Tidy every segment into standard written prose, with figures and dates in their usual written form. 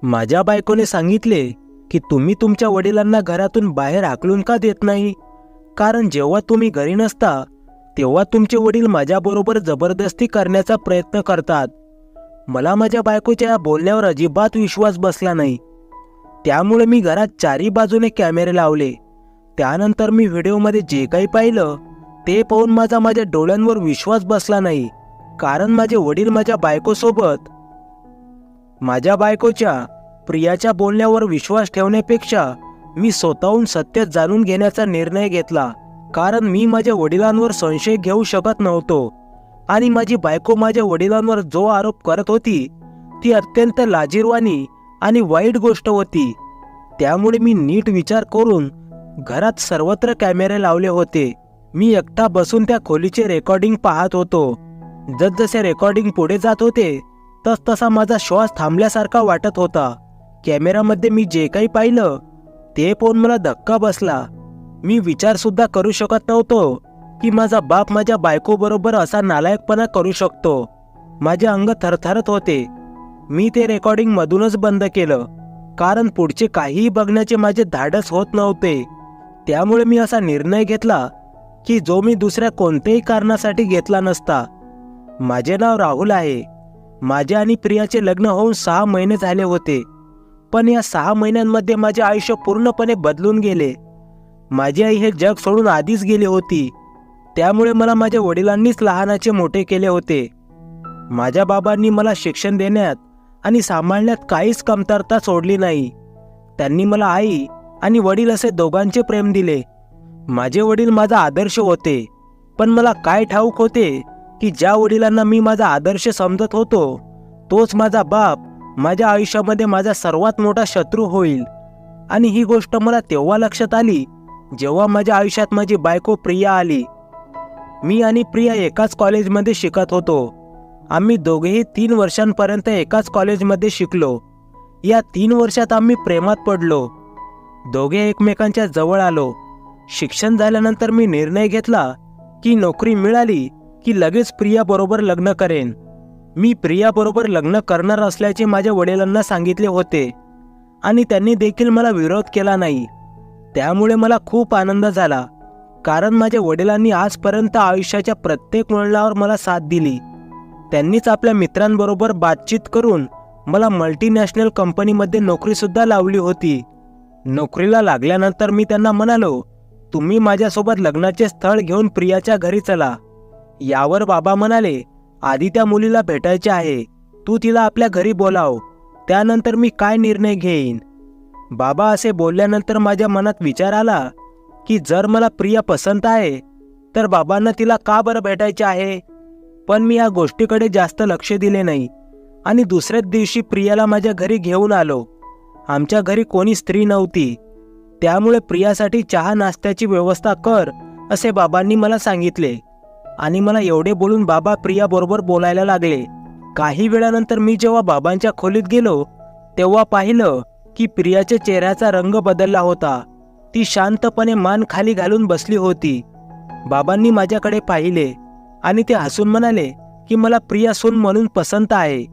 माझ्या बायकोने सांगितले की तुम्ही तुमच्या वडिलांना घरातून बाहेर हाकलून का देत नाही, कारण जेव्हा तुम्ही घरी नसता तेव्हा तुमचे वडील माझ्याबरोबर जबरदस्ती करण्याचा प्रयत्न करतात. मला माझ्या बायकोच्या या बोलण्यावर अजिबात विश्वास बसला नाही. त्यामुळे मी घरात चारी बाजूने कॅमेरे लावले. त्यानंतर मी व्हिडिओमध्ये जे काही पाहिलं ते पाहून माझ्या डोळ्यांवर विश्वास बसला नाही, कारण माझे वडील माझ्या बायकोच्या प्रियाच्या बोलण्यावर विश्वास ठेवण्यापेक्षा मी स्वतःहून सत्य जाणून घेण्याचा निर्णय घेतला. कारण मी माझ्या वडिलांवर संशय घेऊ शकत नव्हतो आणि माझी बायको माझ्या वडिलांवर जो आरोप करत होती ती अत्यंत लाजिरवाणी आणि वाईट गोष्ट होती. त्यामुळे मी नीट विचार करून घरात सर्वत्र कॅमेरे लावले होते. मी एकटा बसून त्या खोलीचे रेकॉर्डिंग पाहत होतो. जसजसे रेकॉर्डिंग पुढे जात होते तसतसा माझा श्वास थांबल्यासारखा वाटत होता. कॅमेरामध्ये मी जे काही पाहिलं ते पाहून मला धक्का बसला. मी विचार सुद्धा करू शकत नव्हतो की माझा बाप माझ्या बायको बरोबर असा नालायकपणा करू शकतो. माझे अंग थरथरत होते. मी ते रेकॉर्डिंग मधूनच बंद केलं, कारण पुढचे काहीही बघण्याचे माझे धाडस होत नव्हते. त्यामुळे मी असा निर्णय घेतला की जो मी दुसऱ्या कोणत्याही कारणासाठी घेतला नसता. माझे नाव राहुल आहे. माझे आणि प्रियाचे लग्न होऊन 6 महिने झाले होते, पण या 6 महिन्यांमध्ये माझे आयुष्य पूर्णपणे बदलून गेले. माझी आई हे जग सोडून आधीच गेली होती. त्यामुळे मला माझ्या वडिलांनीच लहानाचे मोठे केले होते. माझ्या बाबांनी मला शिक्षण देण्यात आणि सांभाळण्यात काहीच कमतरता सोडली नाही. त्यांनी मला आई आणि वडील असे दोघांचे प्रेम दिले. माझे वडील माझा आदर्श होते, पण मला काय ठाऊक होते की ज्या वडिलांना मी माझा आदर्श समजत होतो तोच माझा बाप माझ्या आयुष्यामध्ये माझा सर्वात मोठा शत्रू होईल. आणि ही गोष्ट मला तेव्हा लक्षात आली जेव्हा माझ्या आयुष्यात माझी बायको प्रिया आली. मी आणि प्रिया एकाच कॉलेजमध्ये शिकत होतो. आम्ही दोघेही 3 वर्षांपर्यंत एकाच कॉलेजमध्ये शिकलो. या 3 वर्षात आम्ही प्रेमात पडलो. दोघे एकमेकांच्या जवळ आलो. शिक्षण झाल्यानंतर मी निर्णय घेतला की नोकरी मिळाली की लगेच प्रियाबरोबर लग्न करेन. मी प्रियाबरोबर लग्न करणार असल्याचे माझ्या वडिलांना सांगितले होते आणि त्यांनी देखील मला विरोध केला नाही. त्यामुळे मला खूप आनंद झाला, कारण माझ्या वडिलांनी आजपर्यंत आयुष्याच्या प्रत्येक वळणावर मला साथ दिली. त्यांनीच आपल्या मित्रांबरोबर बातचीत करून मला मल्टीनॅशनल कंपनीमध्ये नोकरीसुद्धा लावली होती. नोकरीला लागल्यानंतर मी त्यांना म्हणालो, तुम्ही माझ्यासोबत लग्नाचे स्थळ घेऊन प्रियाच्या घरी चला. यावर बाबा म्हणाले, आधी त्या मुलीला भेटायचे आहे, तू तिला आपल्या घरी बोलाव, त्यानंतर मी काय निर्णय घेईन. बाबा असे बोलल्यानंतर माझ्या मनात विचार आला की जर मला प्रिया पसंत आहे तर बाबांना तिला का बरं भेटायचे आहे. पण मी या गोष्टीकडे जास्त लक्ष दिले नाही आणि दुसऱ्याच दिवशी प्रियाला माझ्या घरी घेऊन आलो. आमच्या घरी कोणी स्त्री नव्हती, त्यामुळे प्रियासाठी चहा नाश्त्याची व्यवस्था कर असे बाबांनी मला सांगितले आणि मला एवढे बोलून बाबा प्रियाबरोबर बोलायला लागले. काही वेळानंतर मी जेव्हा बाबांच्या खोलीत गेलो तेव्हा पाहिलं की प्रियाच्या चेहऱ्याचा रंग बदलला होता. ती शांतपणे मान खाली घालून बसली होती. बाबांनी माझ्याकडे पाहिले आणि ते हसून म्हणाले की मला प्रिया सून म्हणून पसंत आहे.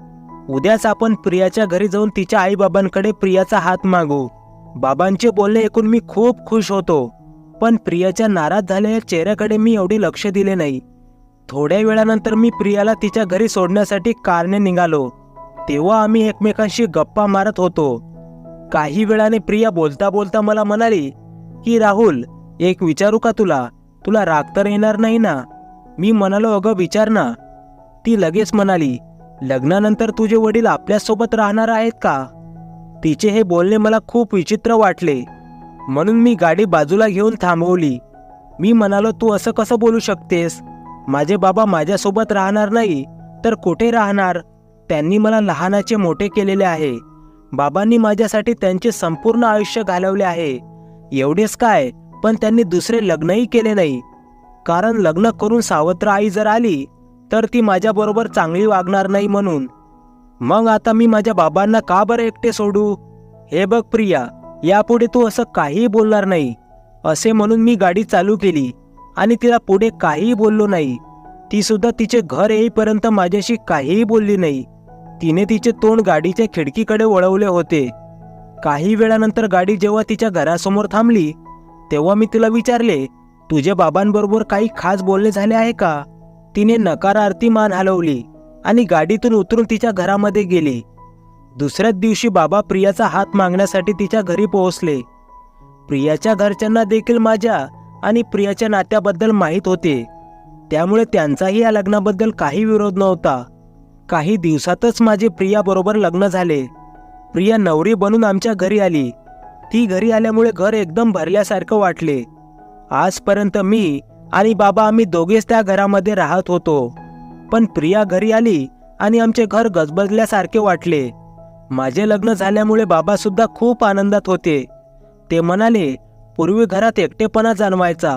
उद्याच आपण प्रियाच्या घरी जाऊन तिच्या आईबाबांकडे प्रियाचा हात मागू. बाबांचे बोलणे ऐकून मी खूप खुश होतो, पण प्रियाच्या नाराज झालेल्या चेहऱ्याकडे मी एवढे लक्ष दिले नाही. थोड्या वेळानंतर मी प्रियाला तिच्या घरी सोडण्यासाठी कारने निघालो. तेव्हा आम्ही एकमेकांशी गप्पा मारत होतो. काही वेळाने प्रिया बोलता बोलता मला म्हणाली की राहुल, एक विचारू का तुला राग तर येणार नाही ना. मी म्हणालो, अगं विचार ना. ती लगेच म्हणाली, लग्नानंतर तुझे वडील आपल्यासोबत राहणार आहेत का. तिचे हे बोलणे मला खूप विचित्र वाटले, म्हणून मी गाडी बाजूला घेऊन थांबवली. मी म्हणालो, तू असं कसं बोलू शकतेस. माझे बाबा माझ्यासोबत राहणार नाही तर कुठे राहणार. त्यांनी मला लहानाचे मोठे केलेले आहे. बाबांनी माझ्यासाठी त्यांचे संपूर्ण आयुष्य घालवले आहे. एवढेच काय, पण त्यांनी दुसरे लग्नही केले नाही, कारण लग्न करून सावत्र आई जर आली तर ती माझ्याबरोबर चांगली वागणार नाही म्हणून. मग आता मी माझ्या बाबांना का बरं एकटे सोडू. हे बघ प्रिया, यापुढे तू असं काहीही बोलणार नाही असे म्हणून मी गाडी चालू केली आणि तिला पुढे काहीही बोललो नाही. ती सुद्धा तिचे घर येईपर्यंत माझ्याशी काहीही बोलली नाही. तिने तिचे तोंड गाडीच्या खिडकीकडे वळवले होते. काही वेळानंतर गाडी जेव्हा तिच्या घरासमोर थांबली तेव्हा मी तिला विचारले, तुझ्या बाबांबरोबर काही खास बोलणे झाले आहे का? तिने नकारार्थी मान हलवली आणि गाडीतून उतरून तिच्या घरामध्ये गेली. दुसऱ्याच दिवशी बाबा प्रियाचा हात मागण्यासाठी तिच्या घरी पोहोचले. प्रियाच्या घरच्यांना देखील माझ्या आणि प्रियाच्या नात्याबद्दल माहीत होते, त्यामुळे त्यांचाही या लग्नाबद्दल काही विरोध नव्हता. काही दिवसातच माझे प्रियाबरोबर लग्न झाले. प्रिया नवरी बनून आमच्या घरी आली. ती घरी आल्यामुळे घर एकदम भरल्यासारखं वाटले. आजपर्यंत मी आणि बाबा आम्ही दोघेच त्या घरामध्ये राहत होतो, पण प्रिया घरी आली आणि आमचे घर गजबजल्यासारखे वाटले. माझे लग्न झाल्यामुळे बाबा सुद्धा खूप आनंदात होते. ते म्हणाले, पूर्वी घरात एकटेपणा जाणवायचा,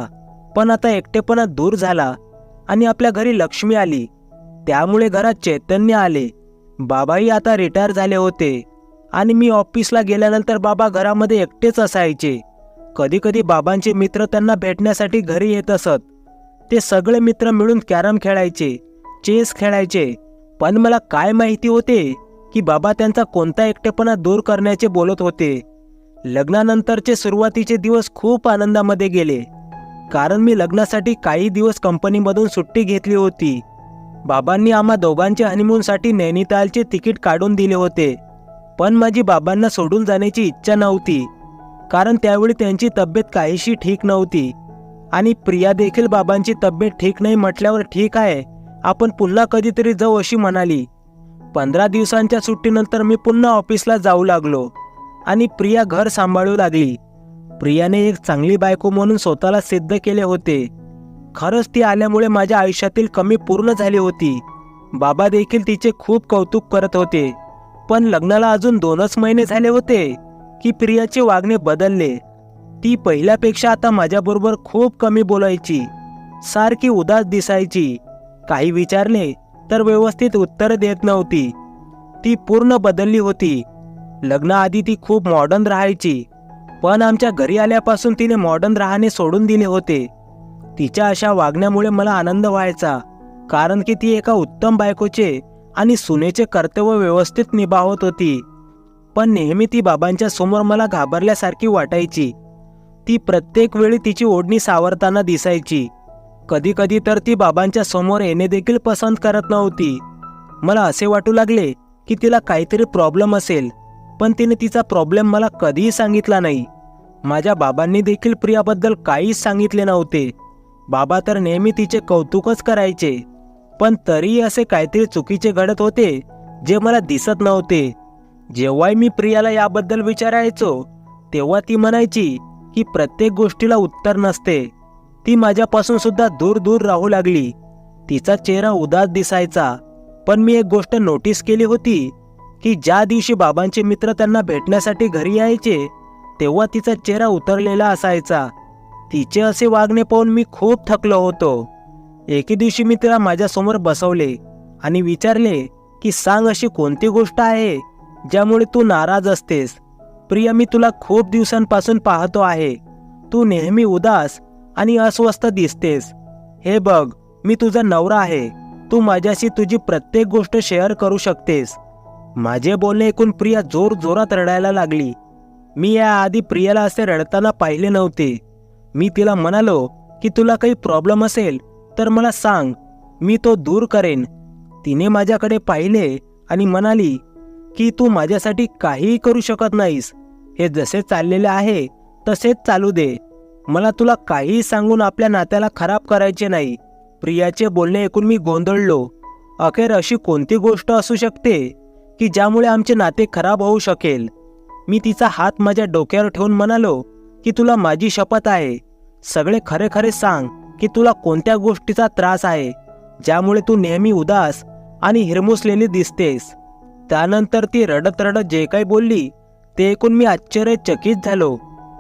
पण आता एकटेपणा दूर झाला आणि आपल्या घरी लक्ष्मी आली, त्यामुळे घरात चैतन्य आले. बाबाही आता रिटायर झाले होते आणि मी ऑफिसला गेल्यानंतर बाबा घरामध्ये एकटेच असायचे. कधी कधी बाबांचे मित्र त्यांना भेटण्यासाठी घरी येत असत. ते सगळे मित्र मिळून कॅरम खेळायचे, चेस खेळायचे, पण मला काय माहिती होते की बाबा त्यांचा कोणता एकटेपणा दूर करण्याचे बोलत होते. लग्नानंतरचे सुरुवातीचे दिवस खूप आनंदामध्ये गेले, कारण मी लग्नासाठी काही दिवस कंपनीमधून सुट्टी घेतली होती. बाबांनी आम्हा दोघांच्या हनीमूनसाठी नैनितालचे तिकीट काढून दिले होते, पण माझी बाबांना सोडून जाण्याची इच्छा नव्हती, कारण त्यावेळी त्यांची तब्येत काहीशी ठीक नव्हती आणि प्रिया देखील बाबांची तब्येत ठीक नाही म्हटल्यावर ठीक आहे, आपण पुन्हा कधीतरी जाऊ अशी म्हणाली. 15 दिवसांच्या सुट्टीनंतर मी पुन्हा ऑफिसला जाऊ लागलो आणि प्रिया घर सांभाळू लागली. प्रियाने एक चांगली बायको म्हणून स्वतःला सिद्ध केले होते. खरंच ती आल्यामुळे माझ्या आयुष्यातील कमी पूर्ण झाली होती. बाबा देखील तिचे खूप कौतुक करत होते. पण लग्नाला अजून 2च महिने झाले होते की प्रियाचे वागणे बदलले. ती पहिल्यापेक्षा आता माझ्याबरोबर खूप कमी बोलायची, सारखी उदास दिसायची. काही विचारले तर व्यवस्थित उत्तर देत नव्हती. ती पूर्ण बदलली होती. लग्नाआधी ती खूप मॉडर्न राहायची, पण आमच्या घरी आल्यापासून तिने मॉडर्न राहणे सोडून दिले होते. तिच्या अशा वागण्यामुळे मला आनंद व्हायचा, कारण की ती एका उत्तम बायकोचे आणि सुनेचे कर्तव्य व्यवस्थित निभावत होती. पण नेहमी ती बाबांच्या समोर मला घाबरल्यासारखी वाटायची. ती प्रत्येक वेळी तिची ओढणी सावरताना दिसायची. कधी कधी तर ती बाबांच्या समोर येणे देखील पसंत करत नव्हती. मला असे वाटू लागले की तिला काहीतरी प्रॉब्लेम असेल, पण तिने तिचा प्रॉब्लेम मला कधीही सांगितला नाही. माझ्या बाबांनी देखील प्रियाबद्दल काहीच सांगितले नव्हते. बाबा तर नेहमी तिचे कौतुकच करायचे, पण तरीही असे काहीतरी चुकीचे घडत होते जे मला दिसत नव्हते. जेव्हाही मी प्रियाला याबद्दल विचारायचो तेव्हा ती म्हणायची की प्रत्येक गोष्टीला उत्तर नसते. ती माझ्यापासून सुद्धा दूर दूर राहू लागली. तिचा चेहरा उदास दिसायचा. पण मी एक गोष्ट नोटीस केली होती की ज्या दिवशी बाबांचे मित्र त्यांना भेटण्यासाठी घरी यायचे तेव्हा तिचा चेहरा उतरलेला असायचा. तिचे असे वागणे पाहून मी खूप थकलो होतो. एके दिवशी मी तिला माझ्यासमोर बसवले आणि विचारले की सांग, अशी कोणती गोष्ट आहे ज्यामुळे तू नाराज असतेस? प्रिया, मी तुला खूप दिवसांपासून पाहतो आहे. तू नेहमी उदास आणि अस्वस्थ दिसतेस. हे बघ, मी तुझा नवरा आहे. तू माझ्याशी तुझी प्रत्येक गोष्ट शेअर करू शकतेस. माझे बोलणे ऐकून प्रिया जोर जोरात रडायला लागली. मी याआधी प्रियाला असे रडताना पाहिले नव्हते. मी तिला म्हणालो की तुला काही प्रॉब्लेम असेल तर मला सांग, मी तो दूर करेन. तिने माझ्याकडे पाहिले आणि म्हणाली की तू माझ्यासाठी काहीही करू शकत नाहीस. हे जसे चाललेले आहे तसेच चालू दे. मला तुला काहीही सांगून आपल्या नात्याला खराब करायचे नाही. प्रियाचे बोलणे ऐकून मी गोंधळलो. अखेर अशी कोणती गोष्ट असू शकते की ज्यामुळे आमचे नाते खराब होऊ शकेल? मी तिचा हात माझ्या डोक्यावर ठेवून म्हणालो की तुला माझी शपथ आहे, सगळे खरे खरे सांग की तुला कोणत्या गोष्टीचा त्रास आहे ज्यामुळे तू नेहमी उदास आणि हिरमुसलेली दिसतेस. त्यानंतर ती रडत रडत जे काही बोलली ते ऐकून मी आश्चर्यचकित झालो.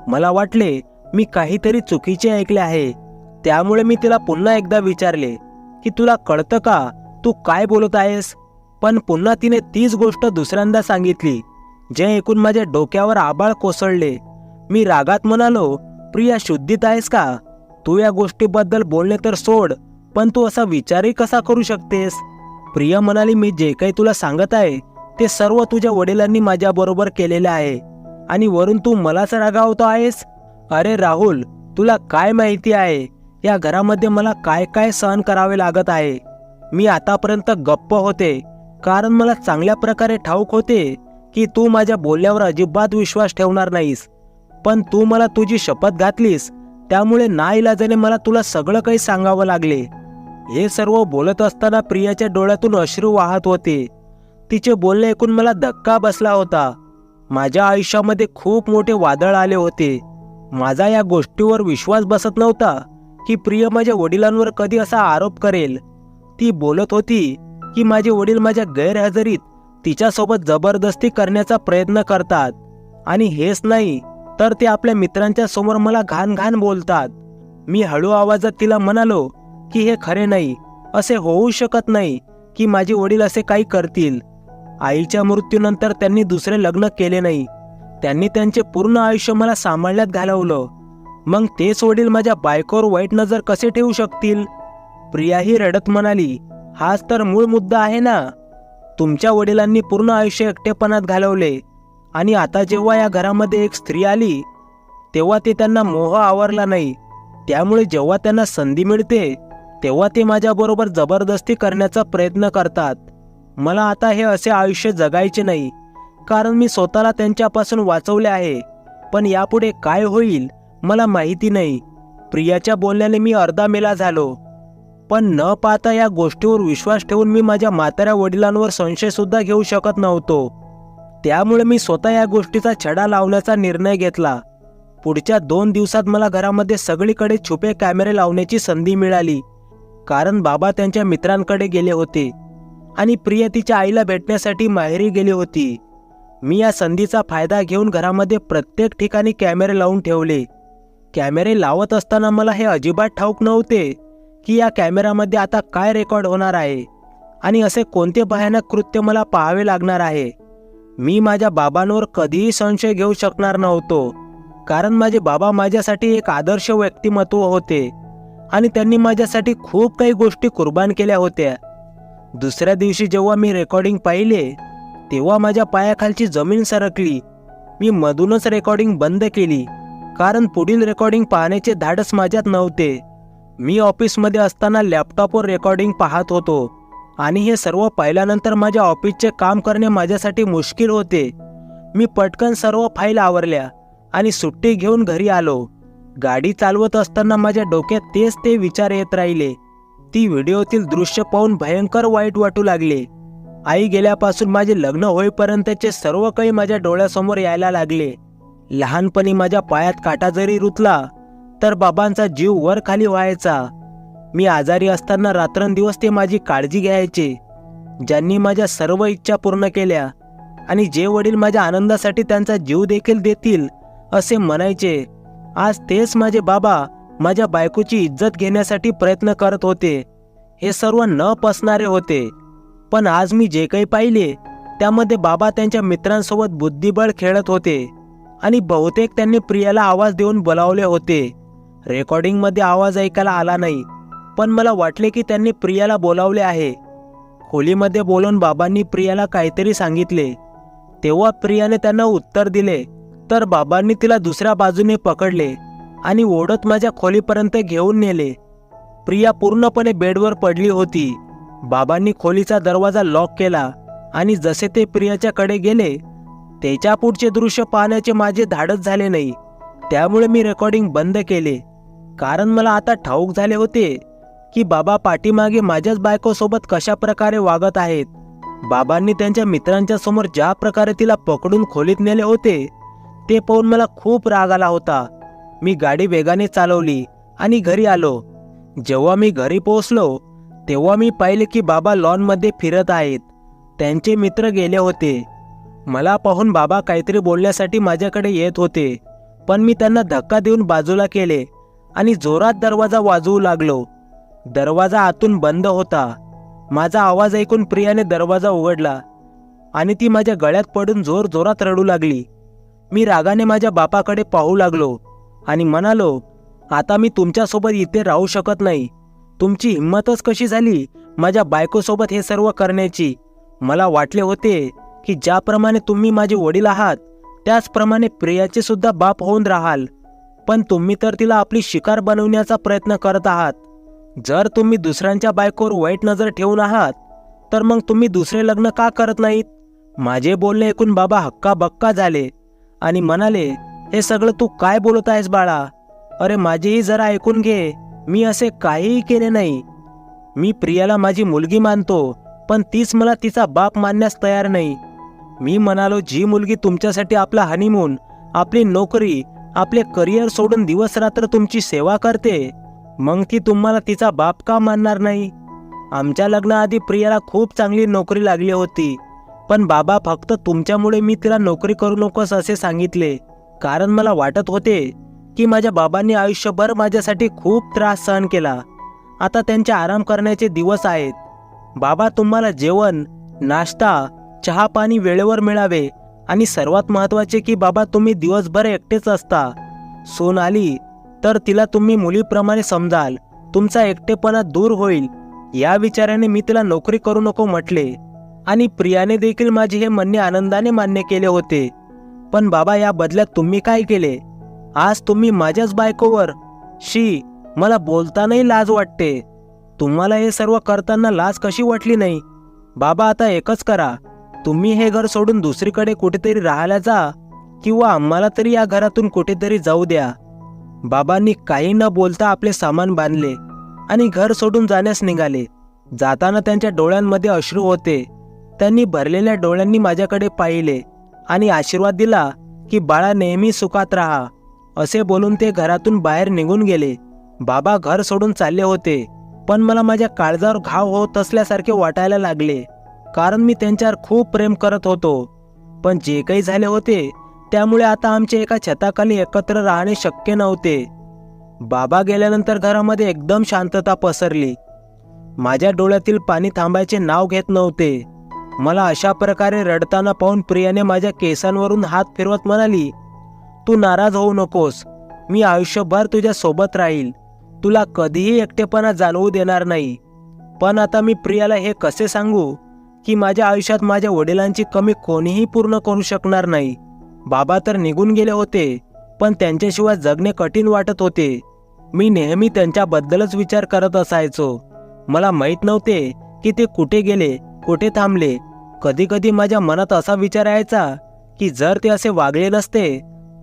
मला वाटले मी काहीतरी चुकीचे ऐकले आहे. त्यामुळे मी तिला पुन्हा एकदा विचारले की तुला कळतं का तू काय बोलत आहेस? पण पुन्हा तिने तीच गोष्ट दुसऱ्यांदा सांगितली, जे ऐकून माझ्या डोक्यावर आभाळ कोसळले. मी रागात म्हणालो, प्रिया, शुद्धीत आहेस का? तू या गोष्टीबद्दल बोलणे तर सोड, पण तू असा विचारही कसा करू शकतेस? प्रिया म्हणाली, मी जे काही तुला सांगत आहे ते सर्व तुझ्या वडिलांनी माझ्याबरोबर केलेले आहे आणि वरून तू मलाच रागावतो आहेस. अरे राहुल, तुला काय माहिती आहे या घरामध्ये मला काय काय सहन करावे लागत आहे. मी आतापर्यंत गप्प होते कारण मला चांगल्या प्रकारे ठाऊक होते की तू माझ्या बोलण्यावर अजिबात विश्वास ठेवणार नाहीस. पण तू मला तुझी शपथ घातलीस, त्यामुळे नाईलाजाने मला तुला सगळं काही सांगावं लागले. हे सर्व बोलत असताना प्रियाच्या डोळ्यातून अश्रू वाहत होते. तिचे बोलणे ऐकून मला धक्का बसला होता. माझ्या आयुष्यामध्ये खूप मोठे वादळ आले होते. माझा या गोष्टीवर विश्वास बसत नव्हता की प्रिया माझ्या वडिलांवर कधी असा आरोप करेल. ती बोलत होती की माझे वडील माझ्या गैरहजेरीत तिच्यासोबत जबरदस्ती करण्याचा प्रयत्न करतात आणि हेच नाही तर ते आपल्या मित्रांच्या समोर मला घाण घाण बोलतात. मी हळू आवाजात तिला म्हणालो की हे खरे नाही, असे होऊ शकत नाही की माझे वडील असे काही करतील. आईच्या मृत्यूनंतर त्यांनी दुसरे लग्न केले नाही. त्यांनी त्यांचे पूर्ण आयुष्य मला सांभाळण्यात घालवलं. मग तेच वडील माझ्या बायकोवर वाईट नजर कसे ठेवू शकतील? प्रियाही रडत म्हणाली, हाच तर मूळ मुद्दा आहे ना. तुमच्या वडिलांनी पूर्ण आयुष्य एकटेपणात घालवले आणि आता जेव्हा या घरामध्ये एक स्त्री आली तेव्हा ते त्यांना मोह आवरला नाही. त्यामुळे जेव्हा त्यांना संधी मिळते तेव्हा ते माझ्याबरोबर जबरदस्ती करण्याचा प्रयत्न करतात. मला आता हे असे आयुष्य जगायचे नाही कारण मी स्वतःला त्यांच्यापासून वाचवले आहे. पण यापुढे काय होईल मला माहिती नाही. प्रियाच्या बोलण्याने मी अर्धा मेला झालो. पण न पाहता या गोष्टीवर विश्वास ठेवून मी माझ्या म्हाताऱ्या वडिलांवर संशय सुद्धा घेऊ शकत नव्हतो. त्यामुळे मी स्वतः या गोष्टीचा छडा लावण्याचा निर्णय घेतला. पुढच्या 2 दिवसात मला घरामध्ये सगळीकडे छुपे कॅमेरे लावण्याची संधी मिळाली कारण बाबा त्यांच्या मित्रांकडे गेले होते आणि प्रिया तिच्या आईला भेटण्यासाठी माहेरी गेली होती. मी या संधीचा फायदा घेऊन घरामध्ये प्रत्येक ठिकाणी कॅमेरे लावून ठेवले. कॅमेरे लावत असताना मला हे अजिबात ठाऊक नव्हते की या कॅमेऱ्यामध्ये आता काय रेकॉर्ड होणार आहे आणि असे कोणते भयानक कृत्य मला पाहावे लागणार आहे. मी माझ्या बाबांवर कधीही संशय घेऊ शकणार नव्हतो कारण माझे बाबा माझ्यासाठी एक आदर्श व्यक्तिमत्व होते आणि त्यांनी माझ्यासाठी खूप काही गोष्टी कुर्बान केल्या होत्या. दुसऱ्या दिवशी जेव्हा मी रेकॉर्डिंग पाहिले तेव्हा माझ्या पायाखालची जमीन सरकली. मी मधूनच रेकॉर्डिंग बंद केली कारण पुढील रेकॉर्डिंग पाहण्याचे धाडस माझ्यात नव्हते. मी ऑफिसमध्ये असताना लॅपटॉपवर रेकॉर्डिंग पाहत होतो आणि हे सर्व पाहिल्यानंतर माझ्या ऑफिसचे काम करणे माझ्यासाठी मुश्किल होते. मी पटकन सर्व फाईल आवरल्या आणि सुट्टी घेऊन घरी आलो. गाडी चालवत असताना माझ्या डोक्यात तेच ते विचार येत राहिले. ती व्हिडिओतील दृश्य पाहून भयंकर वाईट वाटू लागले. आई गेल्यापासून माझे लग्न होईपर्यंतचे सर्व काही माझ्या डोळ्यासमोर यायला लागले. लहानपणी माझ्या पायात काटा जरी रुतला तर बाबांचा जीव वर खाली व्हायचा. मी आजारी असताना रात्रंदिवस ते माझी काळजी घ्यायचे. ज्यांनी माझ्या सर्व इच्छा पूर्ण केल्या आणि जे वडील माझ्या आनंदासाठी त्यांचा जीव देखील देतील असे म्हणायचे, आज तेच माझे बाबा माझ्या बायकोची इज्जत घेण्यासाठी प्रयत्न करत होते. हे सर्व न पचणारे होते. पण आज मी जे काही पाहिले त्यामध्ये बाबा त्यांच्या मित्रांसोबत बुद्धिबळ खेळत होते आणि बहुतेक त्यांनी प्रियाला आवाज देऊन बोलावले होते. रेकॉर्डिंगमध्ये आवाज ऐकायला आला नाही, पण मला वाटले की त्यांनी प्रियाला बोलावले आहे. खोलीमध्ये बोलून बाबांनी प्रियाला काहीतरी सांगितले. तेव्हा प्रियाने त्यांना उत्तर दिले तर बाबांनी तिला दुसऱ्या बाजूने पकडले आणि ओढत माझ्या खोलीपर्यंत घेऊन नेले. प्रिया पूर्णपणे बेडवर पडली होती. बाबांनी खोलीचा दरवाजा लॉक केला आणि जसे ते प्रियाच्याकडे गेले त्याच्या पुढचे दृश्य पाहण्याचे माझे धाडस झाले नाही. त्यामुळे मी रेकॉर्डिंग बंद केले कारण मला आता ठाऊक झाले होते की बाबा पाठीमागे माझ्याच बायकोसोबत कशा प्रकारे वागत आहेत. बाबांनी त्यांच्या मित्रांच्या समोर ज्या प्रकारे तिला पकडून खोलीत नेले होते ते पाहून मला खूप राग आला होता. मी गाडी वेगाने चालवली आणि घरी आलो. जेव्हा मी घरी पोहोचलो तेव्हा मी पाहिले की बाबा लॉनमध्ये फिरत आहेत. त्यांचे मित्र गेले होते. मला पाहून बाबा काहीतरी बोलण्यासाठी माझ्याकडे येत होते, पण मी त्यांना धक्का देऊन बाजूला केले आणि जोरात दरवाजा वाजवू लागलो. दरवाजा आतून बंद होता. माझा आवाज ऐकून प्रियाने दरवाजा उघडला आणि ती माझ्या गळ्यात पडून जोरजोरात रडू लागली. मी रागाने माझ्या बापाकडे पाहू लागलो आणि म्हणालो, आता मी तुमच्यासोबत इथे राहू शकत नाही. तुमची हिंमतच कशी झाली माझ्या बायकोसोबत हे सर्व करण्याची? मला वाटले होते की ज्याप्रमाणे तुम्ही माझे वडील आहात त्याचप्रमाणे प्रियाचे सुद्धा बाप होऊन राहाल, पण तुम्ही तर तिला आपली शिकार बनवण्याचा प्रयत्न करत आहात. जर तुम्ही दुसऱ्यांच्या बायकोवर वाईट नजर ठेवून आहात तर मग तुम्ही दुसरे लग्न का करत नाहीत? माझे बोलणे ऐकून बाबा हक्काबक्का झाले आणि म्हणाले, हे सगळं तू काय बोलत आहेस बाळा? अरे माझेही जरा ऐकून घे, मी असे काहीही केले नाही. मी प्रियाला माझी मुलगी मानतो, पण तीच मला तिचा बाप मानण्यास तयार नाही. मी म्हणालो, जी मुलगी तुमच्यासाठी आपला हनीमून, आपली नोकरी, आपले करिअर सोडून दिवस रात्र तुमची सेवा करते, मग ती तुम्हाला तिचा बाप का मानणार नाही? आमच्या लग्नाआधी प्रियाला खूप चांगली नोकरी लागली होती, पण बाबा फक्त तुमच्यामुळे मी तिला नोकरी करू नकोस असे सांगितले, कारण मला वाटत होते की माझ्या बाबांनी आयुष्यभर माझ्यासाठी खूप त्रास सहन केला. आता त्यांचे आराम करण्याचे दिवस आहेत. बाबा तुम्हाला जेवण, नाश्ता, चहा पाणी वेळेवर मिळावे आणि सर्वात महत्त्वाचे की बाबा तुम्ही दिवसभर एकटेच असता. सून आली तर तिला तुम्ही मुलीप्रमाणे समजाल, तुमचा एकटेपणा दूर होईल. या विचाराने मी तिला नोकरी करू नको म्हटले आणि प्रियाने देखील माझे हे म्हणणे आनंदाने मान्य केले होते. पण बाबा या बदल्यात तुम्ही काय केले? आज तुम्ही माझ्याच बायकोवर मला बोलतानाही लाज वाटते. तुम्हाला हे सर्व करताना लाज कशी वाटली नाही? बाबा आता एकच करा, तुम्ही हे घर सोडून दुसरीकडे कुठेतरी राहायला जा किंवा आम्हाला तरी या घरातून कुठेतरी जाऊ द्या. बाबांनी काही न बोलता आपले सामान बांधले आणि घर सोडून जाण्यास निघाले. जाताना त्यांच्या डोळ्यांमध्ये अश्रू होते. त्यांनी भरलेल्या डोळ्यांनी माझ्याकडे पाहिले आणि आशीर्वाद दिला की बाळा नेहमी सुखात राहा, असे बोलून ते घरातून बाहेर निघून गेले. बाबा घर सोडून चालले होते, पण मला माझ्या काळजावर घाव होत असल्यासारखे वाटायला लागले, कारण मी त्यांच्यावर खूप प्रेम करत होतो. पण जे काही झाले होते त्यामुळे आता आमचे एका छताखाली एकत्र राहणे शक्य नव्हते. बाबा गेल्यानंतर घरामध्ये एकदम शांतता पसरली. माझ्या डोळ्यातील पाणी थांबायचे नाव घेत नव्हते. मला अशा प्रकारे रडताना पाहून प्रियाने माझ्या केसांवरून हात फिरवत म्हणाली, तू नाराज होऊ नकोस, मी आयुष्यभर तुझ्या सोबत राहील, तुला कधीही एकटेपणा जाणवू देणार नाही. पण आता मी प्रियाला हे कसे सांगू की माझ्या आयुष्यात माझ्या वडिलांची कमी कोणीही पूर्ण करू शकणार नाही. बाबा तर निघून गेले होते, पण त्यांच्याशिवाय जगणे कठीण वाटत होते. मी नेहमी त्यांच्याबद्दलच विचार करत असायचो. मला माहीत नव्हते की ते कुठे गेले, कुठे थांबले. कधी कधी माझ्या मनात असा विचार यायचा की जर ते असे वागले नसते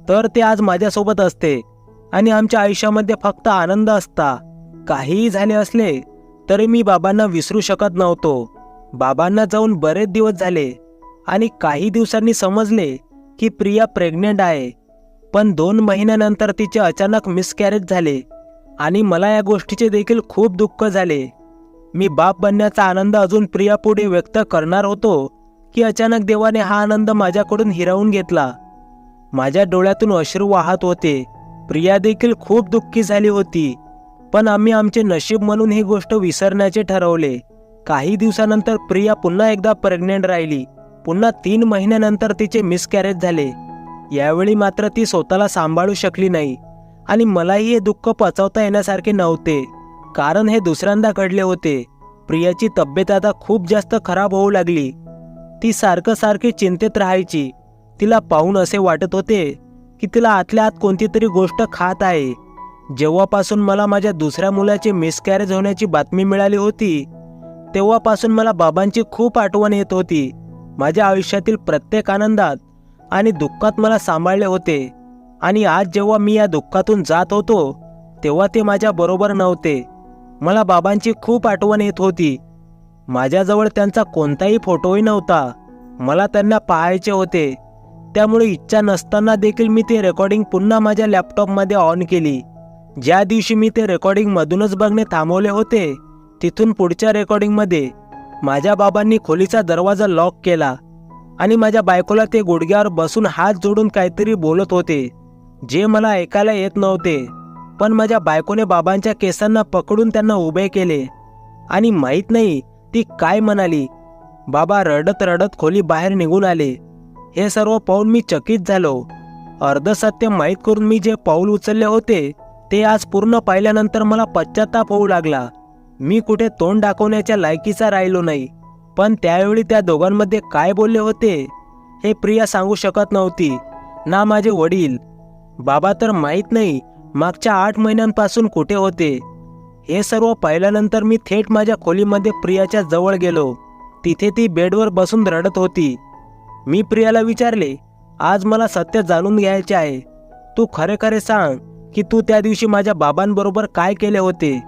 तर ते आज माझ्यासोबत असते आणि आमच्या आयुष्यामध्ये फक्त आनंद असता. काहीही झाले असले तरी मी बाबांना विसरू शकत नव्हतो. बाबांना जाऊन बरेच दिवस झाले आणि काही दिवसांनी समजले की प्रिया प्रेग्नेंट आहे. पण 2 महिन्यानंतर तिचे अचानक मिसकॅरेज झाले आणि मला या गोष्टीचे देखील खूप दुःख झाले. मी बाप बनण्याचा आनंद अजून प्रियापुढे व्यक्त करणार होतो की अचानक देवाने हा आनंद माझ्याकडून हिरावून घेतला. माझ्या डोळ्यातून अश्रू वाहत होते. प्रिया देखील खूप दुःखी झाली होती, पण आम्ही आमचे नशीब म्हणून ही गोष्ट विसरण्याचे ठरवले. काही दिवसानंतर प्रिया पुन्हा एकदा प्रेग्नेंट राहिली. पुन्हा 3 महिन्यानंतर तिचे मिसकॅरेज झाले. यावेळी मात्र ती स्वतःला सांभाळू शकली नाही आणि मलाही हे दुःख पचवता येण्यासारखे नव्हते, कारण हे दुसऱ्यांदा घडले होते. प्रियाची तब्येत आता खूप जास्त खराब होऊ लागली. ती सारखी चिंतेत राहायची. तिला पाहून असे वाटत होते की तिला आतल्या आत कोणती तरी गोष्ट खात आहे. जेव्हापासून मला माझ्या दुसऱ्या मुलाचे मिसकॅरेज होण्याची बातमी मिळाली होती तेव्हापासून मला बाबांची खूप आठवण येत होती. माझ्या आयुष्यातील प्रत्येक आनंदात आणि दुःखात मला सांभाळले होते आणि आज जेव्हा मी या दुःखातून जात होतो तेव्हा ते माझ्या बरोबर नव्हते. मला बाबांची खूप आठवण येत होती. माझ्याजवळ त्यांचा कोणताही फोटोही नव्हता. मला त्यांना पाहायचे होते, त्यामुळे इच्छा नसताना देखील मी ते रेकॉर्डिंग पुन्हा माझ्या लॅपटॉपमध्ये ऑन केली. ज्या दिवशी मी ते रेकॉर्डिंग मधूनच बघणे थांबवले होते तिथून पुढच्या रेकॉर्डिंगमध्ये माझ्या बाबांनी खोलीचा दरवाजा लॉक केला आणि माझ्या बायकोला ते गुडघ्यावर बसून हात जोडून काहीतरी बोलत होते, जे मला ऐकायला येत नव्हते. पण माझ्या बायकोने बाबांच्या केसांना पकडून त्यांना उभे केले आणि माहीत नाही ती काय म्हणाली. बाबा रडत रडत खोली बाहेर निघून आले. हे सर्व पाहून मी चकित झालो. अर्ध सत्य माहीत करून मी जे पाऊल उचलले होते ते आज पूर्ण पाहिल्यानंतर मला पश्चाताप होऊ लागला. मी कुठे तोंड दाखवण्याच्या लायकीचा राहिलो नाही. पण त्यावेळी त्या दोघांमध्ये काय बोलले होते हे प्रिया सांगू शकत नव्हती, ना माझे वडील. बाबा तर माहीत नाही मागच्या 8 महिन्यांपासून कुठे होते. हे सर्व पाहिल्यानंतर मी थेट माझ्या खोलीमध्ये प्रियाच्या जवळ गेलो. तिथे ती बेडवर बसून रडत होती. मी प्रियाला विचारले, आज मला सत्य जाणून घ्यायचे आहे. तू खरे खरे सांग की तू त्या दिवशी माझ्या बाबांबरोबर काय केले होते,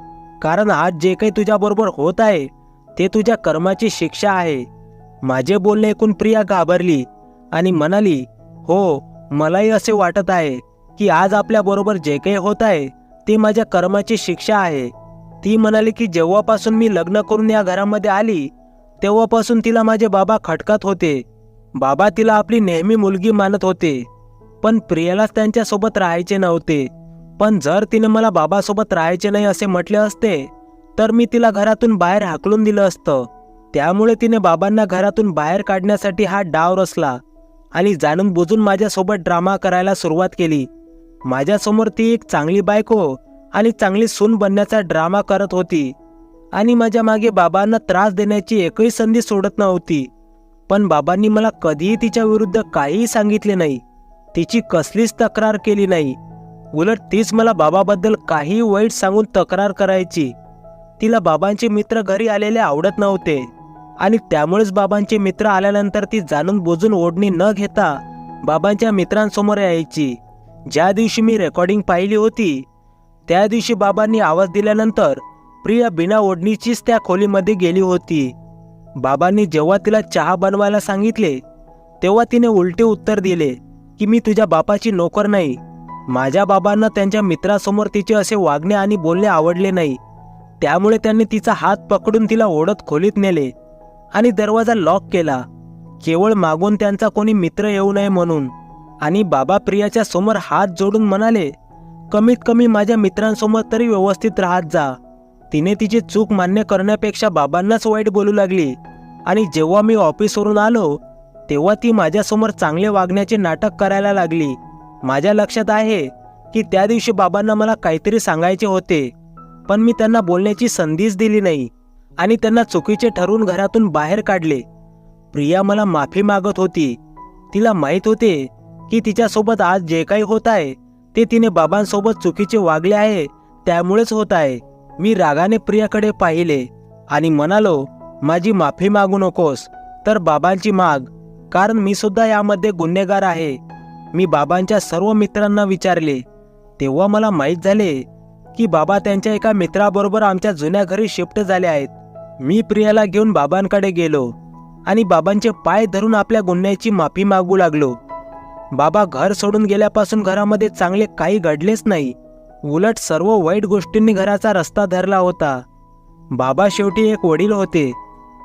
कारण आज जे काही तुझ्याबरोबर होत आहे ते तुझ्या कर्माची शिक्षा आहे. माझे बोलणे ऐकून प्रिया घाबरली आणि म्हणाली, हो, मलाही असे वाटत आहे की आज आपल्याबरोबर जे काही होत आहे ते माझ्या कर्माची शिक्षा आहे. ती म्हणाली की जेव्हापासून मी लग्न करून या घरामध्ये आली तेव्हापासून तिला माझे बाबा खटकत होते. बाबा तिला आपली नेहमी मुलगी मानत होते, पण प्रियालाच त्यांच्यासोबत राहायचे नव्हते. पण जर तिने मला बाबासोबत राहायचे नाही असे म्हटले असते तर मी तिला घरातून बाहेर हाकलून दिलं असतं. त्यामुळे तिने बाबांना घरातून बाहेर काढण्यासाठी हा डाव रचला आणि जाणून बुजून माझ्यासोबत ड्रामा करायला सुरुवात केली. माझ्यासमोर ती एक चांगली बायको आणि चांगली सून बनण्याचा ड्रामा करत होती आणि माझ्या मागे बाबांना त्रास देण्याची एकही संधी सोडत नव्हती. पण बाबांनी मला कधीही तिच्या विरुद्ध काहीही सांगितले नाही, तिची कसलीच तक्रार केली नाही. उलट तीच मला बाबाबद्दल काही वाईट सांगून तक्रार करायची. तिला बाबांचे मित्र घरी आलेले आवडत नव्हते आणि त्यामुळेच बाबांचे मित्र आल्यानंतर ती जाणून बुजून ओढणी न घेता बाबांच्या मित्रांसमोर यायची. ज्या दिवशी मी रेकॉर्डिंग पाहिली होती त्या दिवशी बाबांनी आवाज दिल्यानंतर प्रिया बिना ओढणीचीच त्या खोलीमध्ये गेली होती. बाबांनी जेव्हा तिला चहा बनवायला सांगितले तेव्हा तिने उलटे उत्तर दिले की मी तुझ्या बापाची नोकर नाही. माझ्या बाबांना त्यांच्या मित्रासमोर तिचे असे वागणे आणि बोलणे आवडले नाही. त्यामुळे त्यांनी तिचा हात पकडून तिला ओढत खोलीत नेले आणि दरवाजा लॉक केला, केवळ मागून त्यांचा कोणी मित्र येऊ नये म्हणून. आणि बाबा प्रियाच्या समोर हात जोडून म्हणाले, कमीत कमी माझ्या मित्रांसमोर तरी व्यवस्थित राहत जा. तिने तिची चूक मान्य करण्यापेक्षा बाबांनाच वाईट बोलू लागली. आणि जेव्हा मी ऑफिसवरून आलो तेव्हा ती माझ्यासमोर चांगले वागण्याचे नाटक करायला लागली. माझ्या लक्षात आहे की त्या दिवशी बाबांना मला काहीतरी सांगायचे होते, पण मी त्यांना बोलण्याची संधीच दिली नाही आणि त्यांना चुकीचे ठरवून घरातून बाहेर काढले. प्रिया मला माफी मागत होती. तिला माहीत होते की तिच्यासोबत आज जे काही होत आहे ते तिने बाबांसोबत चुकीचे वागले आहे, त्यामुळेच होत आहे. मी रागाने प्रियाकडे पाहिले आणि म्हणालो, माझी माफी मागू नकोस तर बाबांची माग, कारण मी सुद्धा यामध्ये गुन्हेगार आहे. मी बाबांच्या सर्व मित्रांना विचारले तेव्हा मला माहीत झाले की बाबा त्यांच्या एका मित्राबरोबर आमच्या जुन्या घरी शिफ्ट झाले आहेत. मी प्रियाला घेऊन बाबांकडे गेलो आणि बाबांचे पाय धरून आपल्या गुन्ह्याची माफी मागू लागलो. बाबा घर सोडून गेल्यापासून घरामध्ये चांगले काही घडलेच नाही, उलट सर्व वाईट गोष्टींनी घराचा रस्ता धरला होता. बाबा शेवटी एक वडील होते,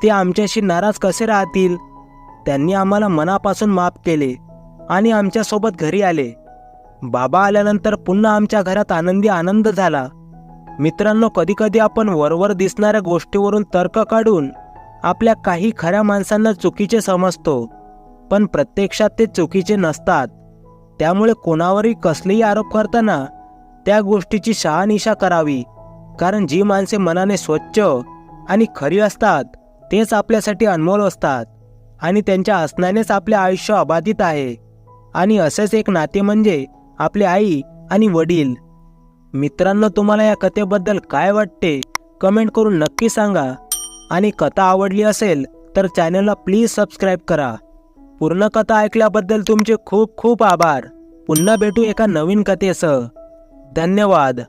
ते आमच्याशी नाराज कसे राहतील? त्यांनी आम्हाला मनापासून माफ केले आणि आमच्यासोबत घरी आले. बाबा आल्यानंतर पुन्हा आमच्या घरात आनंदी आनंद झाला. मित्रांनो, कधी कधी आपण वरवर दिसणाऱ्या गोष्टीवरून तर्क काढून आपल्या काही खऱ्या माणसांना चुकीचे समजतो, पण प्रत्यक्षात ते चुकीचे नसतात. त्यामुळे कोणावरही कसलेही आरोप करताना त्या गोष्टीची शहानिशा करावी, कारण जी माणसे मनाने स्वच्छ आणि खरी असतात तेच आपल्यासाठी अनमोल असतात आणि त्यांच्या असण्यानेच आपले आयुष्य अबाधित आहे. आणि असेच एक नाते म्हणजे आपले आई आणि वडील. मित्रांनो, तुम्हाला या कथेबद्दल काय वाटते कमेंट करून नक्की सांगा. आणि कथा आवडली असेल तर चॅनलला प्लीज सबस्क्राईब करा. पूर्ण कथा ऐकल्याबद्दल तुमचे खूप खूप आभार. पुन्हा भेटू एका नवीन कथेसह. धन्यवाद.